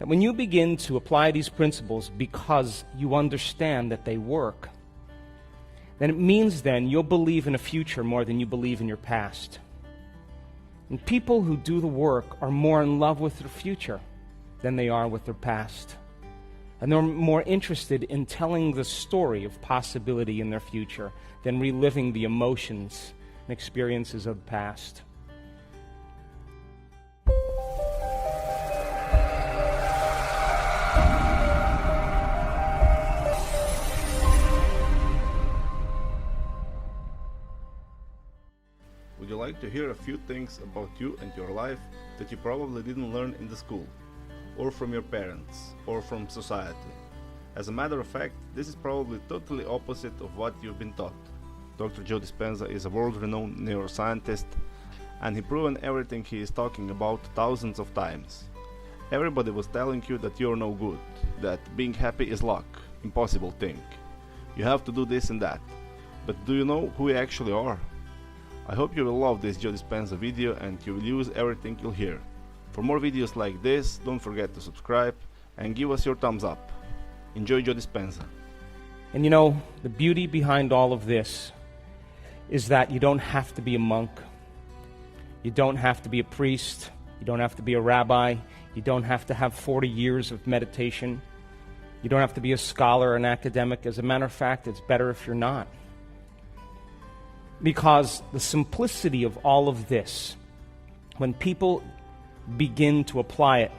that when you begin to apply these principles because you understand that they work, then it means then you'll believe in a future more than you believe in your past. And people who do the work are more in love with their future than they are with their past. And they're more interested in telling the story of possibility in their future than reliving the emotions and experiences of the past. Would you like to hear a few things about you and your life that you probably didn't learn in the school, or from your parents, or from society? As a matter of fact, this is probably totally opposite of what you've been taught. Dr. Joe Dispenza is a world-renowned neuroscientist, and he proven everything he is talking about thousands of times. Everybody was telling you that you're no good, that being happy is luck, impossible thing. You have to do this and that. But do you know who you actually are? I hope you will love this Joe Dispenza video and you will use everything you'll hear. For more videos like this, don't forget to subscribe and give us your thumbs up. Enjoy Joe Dispenza. And you know, the beauty behind all of this is that you don't have to be a monk. You don't have to be a priest. You don't have to be a rabbi. You don't have to have 40 years of meditation. You don't have to be a scholar or an academic. As a matter of fact, it's better if you're not. Because the simplicity of all of this, when people begin to apply it,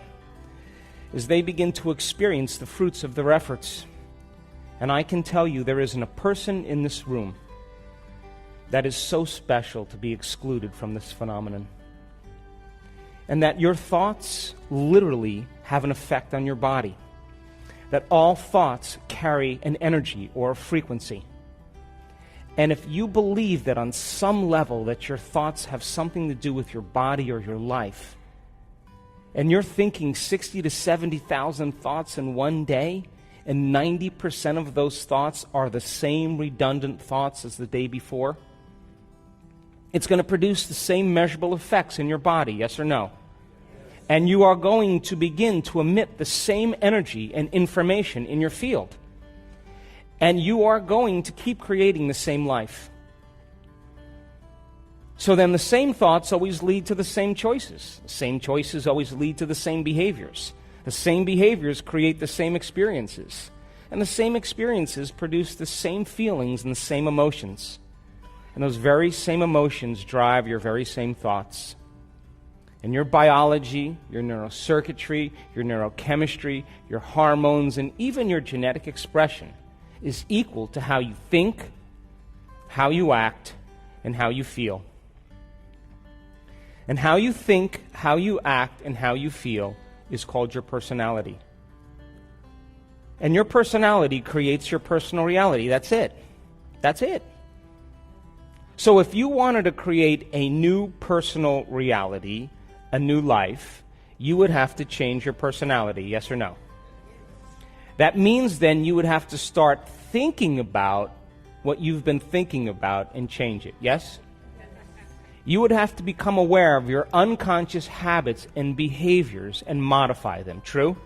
is they begin to experience the fruits of their efforts. And I can tell you there isn't a person in this room that is so special to be excluded from this phenomenon. And that your thoughts literally have an effect on your body. That all thoughts carry an energy or a frequency. And if you believe that on some level that your thoughts have something to do with your body or your life, and you're thinking 60 to 70,000 thoughts in one day, and 90% of those thoughts are the same redundant thoughts as the day before, it's going to produce the same measurable effects in your body, yes or no? And you are going to begin to emit the same energy and information in your field. And you are going to keep creating the same life. So then the same thoughts always lead to the same choices. The same choices always lead to the same behaviors. The same behaviors create the same experiences. And the same experiences produce the same feelings and the same emotions. And those very same emotions drive your very same thoughts. And your biology, your neurocircuitry, your neurochemistry, your hormones, and even your genetic expression is equal to how you think, how you act, and how you feel. And how you think, how you act, and how you feel is called your personality. And your personality creates your personal reality. That's it. That's it. So if you wanted to create a new personal reality, a new life, you would have to change your personality, yes or no? That means then you would have to start thinking about what you've been thinking about and change it, yes? You would have to become aware of your unconscious habits and behaviors and modify them, true?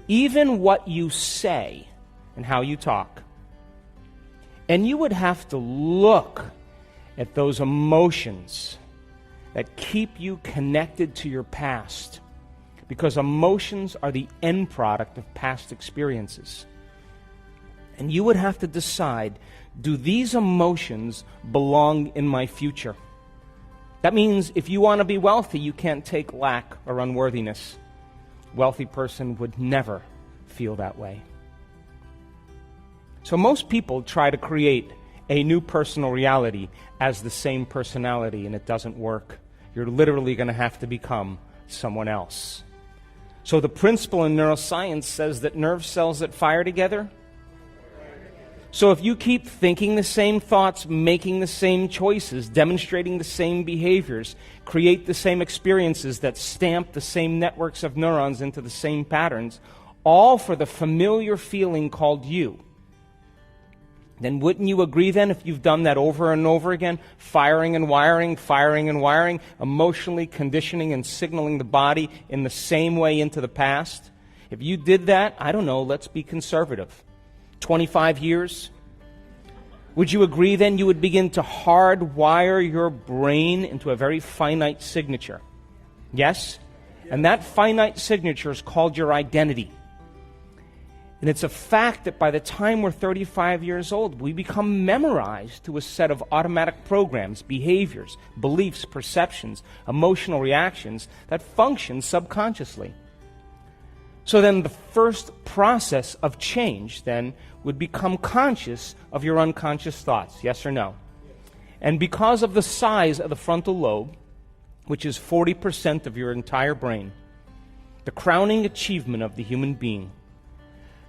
Even what you say and how you talk. And you would have to look at those emotions that keep you connected to your past, because emotions are the end product of past experiences. And you would have to decide, do these emotions belong in my future? That means if you want to be wealthy, you can't take lack or unworthiness. A wealthy person would never feel that way. So most people try to create a new personal reality as the same personality, and it doesn't work. You're literally going to have to become someone else. So the principle in neuroscience says that nerve cells that fire together. So if you keep thinking the same thoughts, making the same choices, demonstrating the same behaviors, create the same experiences that stamp the same networks of neurons into the same patterns, all for the familiar feeling called you, then wouldn't you agree then, if you've done that over and over again, firing and wiring, emotionally conditioning and signaling the body in the same way into the past, If you did that, I don't know, let's be conservative, 25 years, would you agree then you would begin to hardwire your brain into a very finite signature? Yes? And that finite signature is called your identity. And it's a fact that by the time we're 35 years old, we become memorized to a set of automatic programs, behaviors, beliefs, perceptions, emotional reactions that function subconsciously. So then the first process of change then would become conscious of your unconscious thoughts, yes or no? And because of the size of the frontal lobe, which is 40% of your entire brain, the crowning achievement of the human being,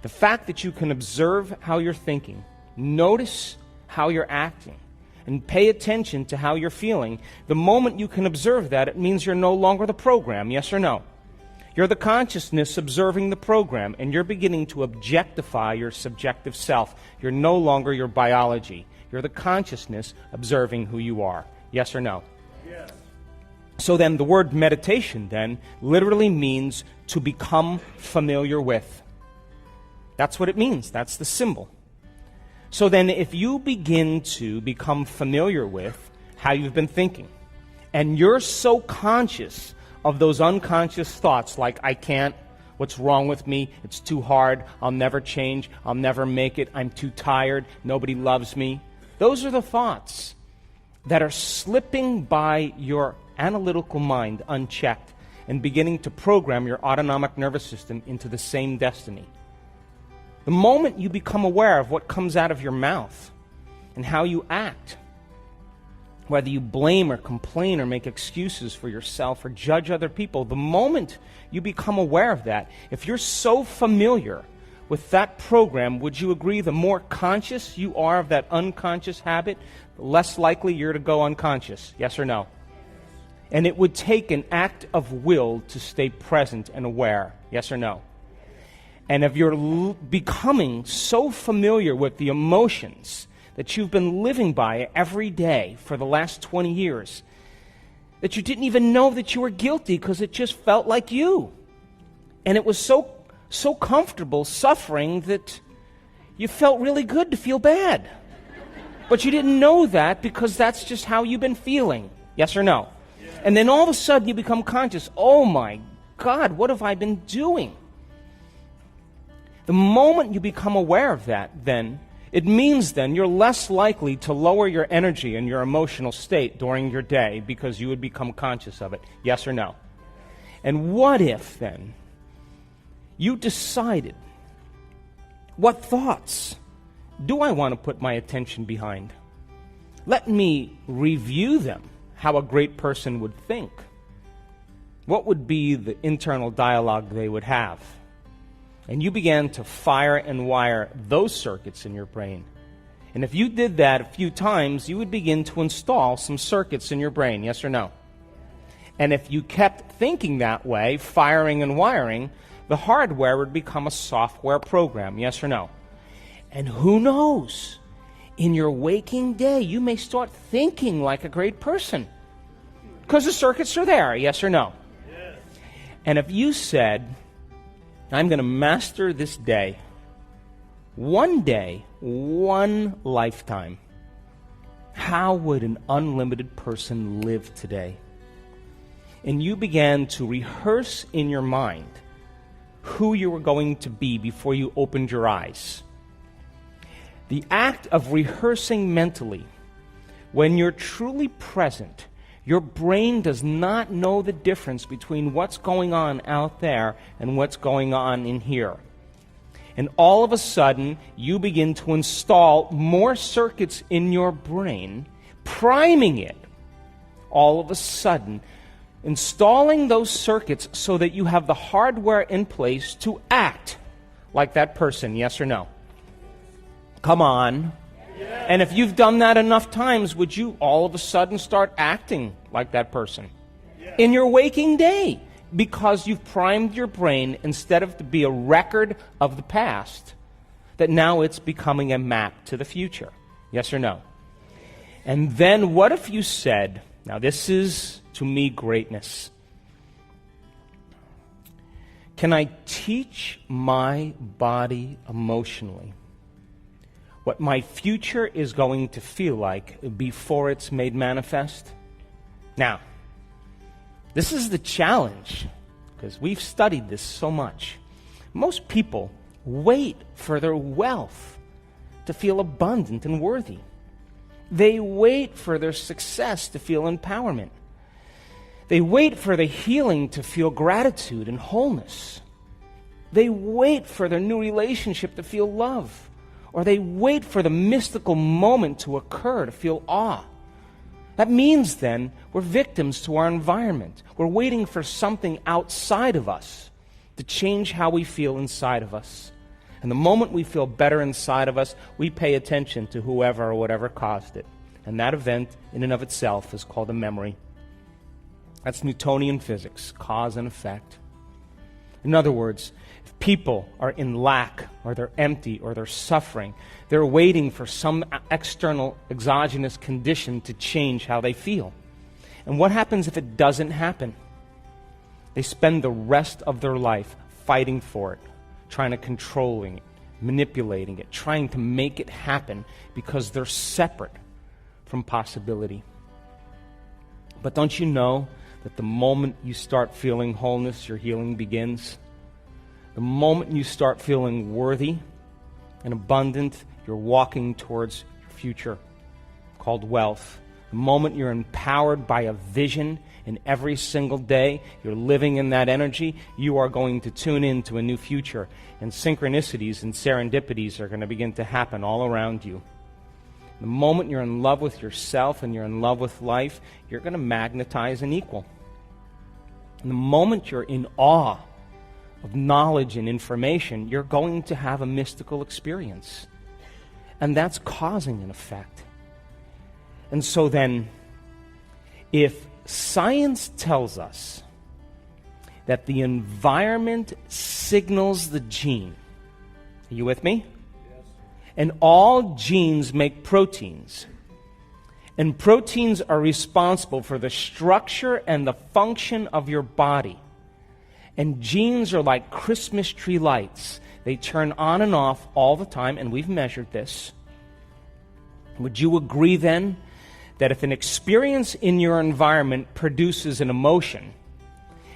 the fact that you can observe how you're thinking, notice how you're acting, and pay attention to how you're feeling, the moment you can observe that, it means you're no longer the program, yes or no? You're the consciousness observing the program, and you're beginning to objectify your subjective self. You're no longer your biology. You're the consciousness observing who you are, yes or no? Yes. So then the word meditation then literally means to become familiar with. That's what it means. That's the symbol. So then if you begin to become familiar with how you've been thinking, and you're so conscious of those unconscious thoughts like, I can't, what's wrong with me, it's too hard, I'll never change, I'll never make it, I'm too tired, nobody loves me. Those are the thoughts that are slipping by your analytical mind unchecked and beginning to program your autonomic nervous system into the same destiny. The moment you become aware of what comes out of your mouth and how you act, whether you blame or complain or make excuses for yourself or judge other people, the moment you become aware of that, if you're so familiar with that program, would you agree the more conscious you are of that unconscious habit, the less likely you're to go unconscious? Yes or no? And it would take an act of will to stay present and aware. Yes or no? And if you're becoming so familiar with the emotions that you've been living by every day for the last 20 years, that you didn't even know that you were guilty because it just felt like you. And it was so comfortable suffering that you felt really good to feel bad. But you didn't know that because that's just how you've been feeling. Yes or no? Yeah. And then all of a sudden you become conscious. Oh my God, what have I been doing? The moment you become aware of that, then, it means then you're less likely to lower your energy and your emotional state during your day because you would become conscious of it. Yes or no? And what if, then, you decided, what thoughts do I want to put my attention behind? Let me review them, how a great person would think. What would be the internal dialogue they would have? And you began to fire and wire those circuits in your brain. And if you did that a few times, you would begin to install some circuits in your brain, yes or no? And if you kept thinking that way, firing and wiring, the hardware would become a software program, yes or no? And who knows? In your waking day, you may start thinking like a great person. Because the circuits are there, yes or no? Yes. And if you said, I'm going to master this day, one lifetime, how would an unlimited person live today? And you began to rehearse in your mind who you were going to be before you opened your eyes. The act of rehearsing mentally, when you're truly present, your brain does not know the difference between what's going on out there and what's going on in here. And all of a sudden, you begin to install more circuits in your brain, priming it. All of a sudden, installing those circuits so that you have the hardware in place to act like that person, yes or no? Come on. Yeah. And if you've done that enough times, would you all of a sudden start acting like that person? Yeah. In your waking day, because you've primed your brain instead of to be a record of the past, that now it's becoming a map to the future. Yes or no? And then what if you said, now this is, to me, greatness. Can I teach my body emotionally what my future is going to feel like before it's made manifest? Now, this is the challenge, because we've studied this so much. Most people wait for their wealth to feel abundant and worthy. They wait for their success to feel empowerment. They wait for the healing to feel gratitude and wholeness. They wait for their new relationship to feel love. Or they wait for the mystical moment to occur to feel awe. That means then we're victims to our environment. We're waiting for something outside of us to change how we feel inside of us. And the moment we feel better inside of us, we pay attention to whoever or whatever caused it. And that event in and of itself is called a memory. That's Newtonian physics, cause and effect. In other words, if people are in lack, or they're empty, or they're suffering, they're waiting for some external exogenous condition to change how they feel. And what happens if it doesn't happen? They spend the rest of their life fighting for it, trying to controlling it, manipulating it, trying to make it happen because they're separate from possibility. But don't you know that the moment you start feeling wholeness, your healing begins? The moment you start feeling worthy and abundant, you're walking towards your future called wealth. The moment you're empowered by a vision, and every single day you're living in that energy, you are going to tune into a new future. And synchronicities and serendipities are going to begin to happen all around you. The moment you're in love with yourself and you're in love with life, you're going to magnetize an equal. And the moment you're in awe of knowledge and information, you're going to have a mystical experience. And that's causing an effect. And so then, if science tells us that the environment signals the gene, are you with me? And all genes make proteins. And proteins are responsible for the structure and the function of your body. And genes are like Christmas tree lights. They turn on and off all the time, and we've measured this. Would you agree then that if an experience in your environment produces an emotion,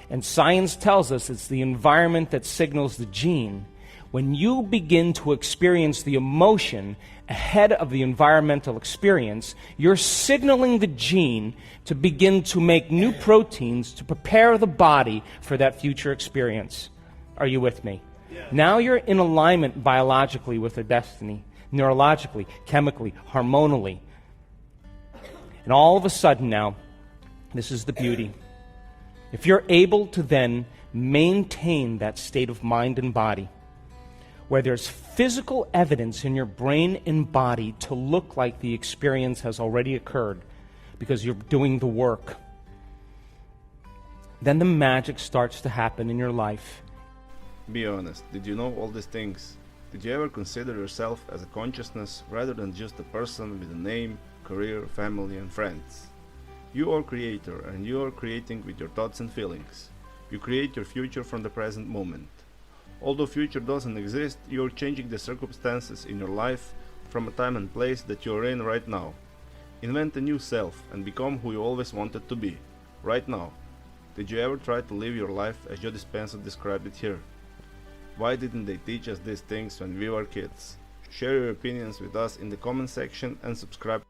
and science tells us it's the environment that signals the gene, when you begin to experience the emotion ahead of the environmental experience, you're signaling the gene to begin to make new proteins to prepare the body for that future experience. Are you with me? Yeah. Now you're in alignment biologically with their destiny, neurologically, chemically, hormonally. And all of a sudden now, this is the beauty. If you're able to then maintain that state of mind and body, where there's physical evidence in your brain and body to look like the experience has already occurred because you're doing the work, then the magic starts to happen in your life. Be honest, did you know all these things? Did you ever consider yourself as a consciousness rather than just a person with a name, career, family, and friends? You are creator, and you are creating with your thoughts and feelings. You create your future from the present moment. Although future doesn't exist, you are changing the circumstances in your life from a time and place that you are in right now. Invent a new self and become who you always wanted to be, right now. Did you ever try to live your life as Joe Dispenza described it here? Why didn't they teach us these things when we were kids? Share your opinions with us in the comment section and subscribe